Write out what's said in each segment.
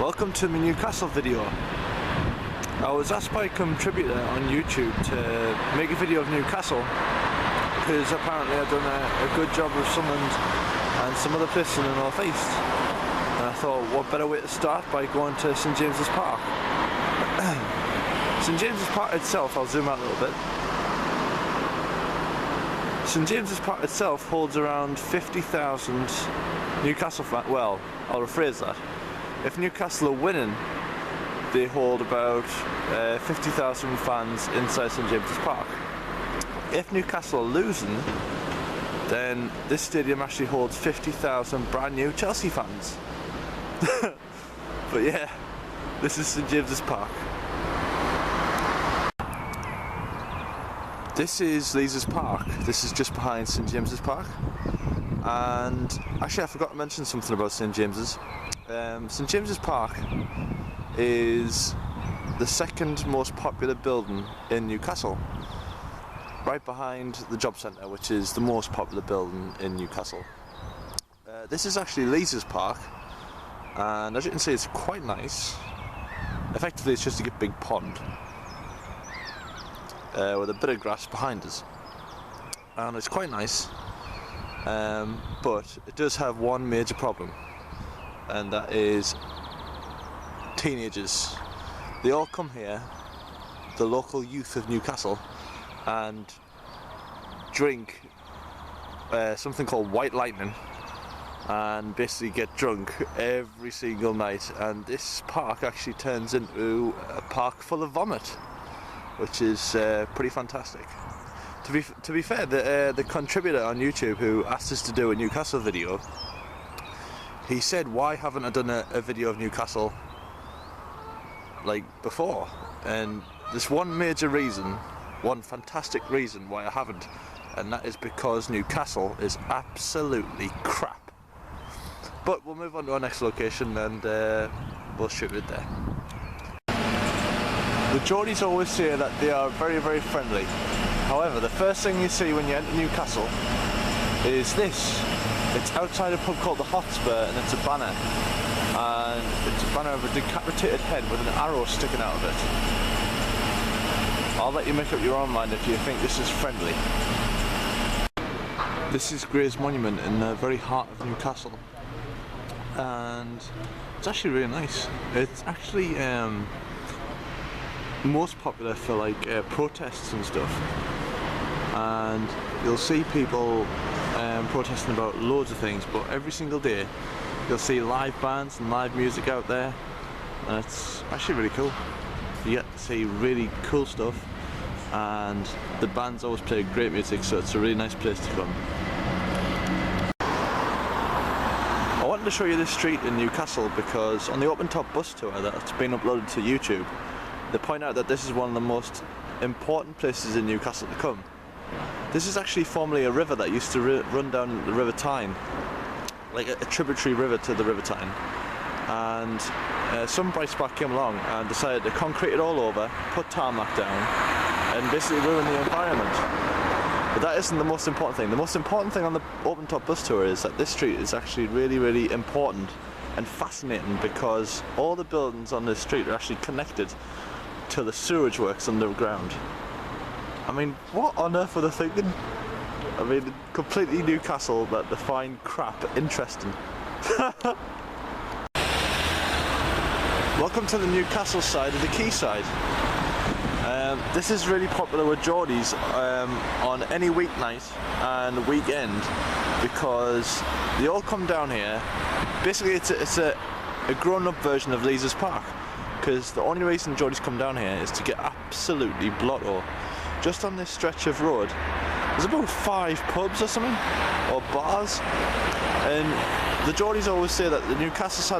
Welcome to my Newcastle video. I was asked by a contributor on YouTube to make a video of Newcastle because apparently I've done a good job of Sunderland and some other places in the North East. And I thought, what better way to start by going to St James's Park. St James's Park itself, I'll zoom out a little bit. St James's Park itself holds around 50,000 Newcastle fans. Well, I'll rephrase that. If Newcastle are winning, they hold about 50,000 fans inside St James's Park. If Newcastle are losing, then this stadium actually holds 50,000 brand new Chelsea fans. But yeah, this is St James's Park. This is Leazes Park. This is just behind St James's Park. And actually I forgot to mention something about St James's. St James's Park is the second most popular building in Newcastle, right behind the Job Centre, which is the most popular building in Newcastle. This is actually Leazes Park, and as you can see, it's quite nice. Effectively, it's just a big pond with a bit of grass behind us, and it's quite nice. But it does have one major problem, and that is teenagers. They all come here, the local youth of Newcastle, and drink something called white lightning and basically get drunk every single night, and this park actually turns into a park full of vomit, which is pretty fantastic. To be fair, the contributor on YouTube who asked us to do a Newcastle video, he said, why haven't I done a video of Newcastle like before? And there's one major reason, one fantastic reason why I haven't, and that is because Newcastle is absolutely crap. But we'll move on to our next location and we'll shoot it there. The Geordies always say that they are very, very friendly. However, the first thing you see when you enter Newcastle is this. It's outside a pub called the Hotspur, and it's a banner. And it's a banner of a decapitated head with an arrow sticking out of it. I'll let you make up your own mind if you think this is friendly. This is Gray's Monument in the very heart of Newcastle. And it's actually really nice. It's actually most popular for like protests and stuff, and you'll see people protesting about loads of things, but every single day you'll see live bands and live music out there, and it's actually really cool. You get to see really cool stuff, and the bands always play great music, so it's a really nice place to come. I wanted to show you this street in Newcastle because on the open top bus tour that's been uploaded to YouTube, they point out that this is one of the most important places in Newcastle to come. This is actually formerly a river that used to run down the River Tyne, like a tributary river to the River Tyne. And some bright spark came along and decided to concrete it all over, put tarmac down, and basically ruin the environment. But that isn't the most important thing. The most important thing on the open top bus tour is that this street is actually really, really important and fascinating because all the buildings on this street are actually connected to the sewage works underground. I mean, what on earth were they thinking? I mean, completely Newcastle that they find crap interesting. Welcome to the Newcastle side of the quayside. This is really popular with Geordies on any weeknight and weekend because they all come down here. Basically, it's a grown-up version of Leazes Park, because the only reason Geordies come down here is to get absolutely blotto. Just on this stretch of road, there's about 5 pubs or something, or bars, and the Geordies always say that the Newcastle side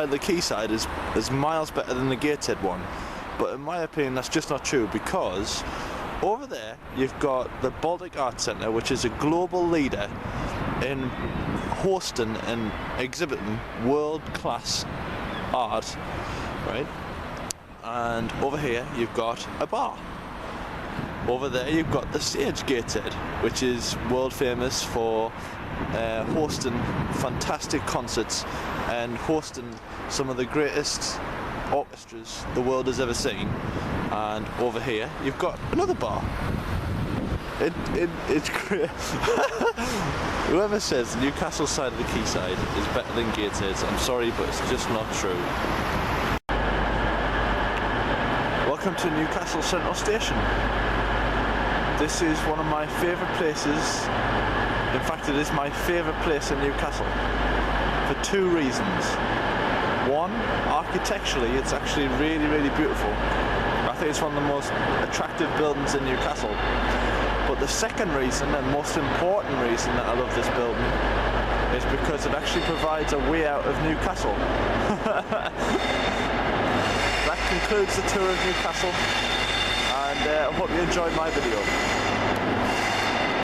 of the quayside is miles better than the Gateshead one. But in my opinion, that's just not true, because over there you've got the Baltic Arts Centre, which is a global leader in hosting and exhibiting world-class art, right? And over here you've got a bar. Over there you've got the Stage Gateshead, which is world famous for hosting fantastic concerts and hosting some of the greatest orchestras the world has ever seen. And over here you've got another bar. It's great. Whoever says the Newcastle side of the quayside is better than Gateshead's, I'm sorry, but it's just not true. Welcome to Newcastle Central Station. This is one of my favourite places. In fact, it is my favourite place in Newcastle for two reasons. One, architecturally, it's actually really, really beautiful. I think it's one of the most attractive buildings in Newcastle. But the second reason, and most important reason that I love this building, is because it actually provides a way out of Newcastle. That concludes the tour of Newcastle, and I hope you enjoyed my video.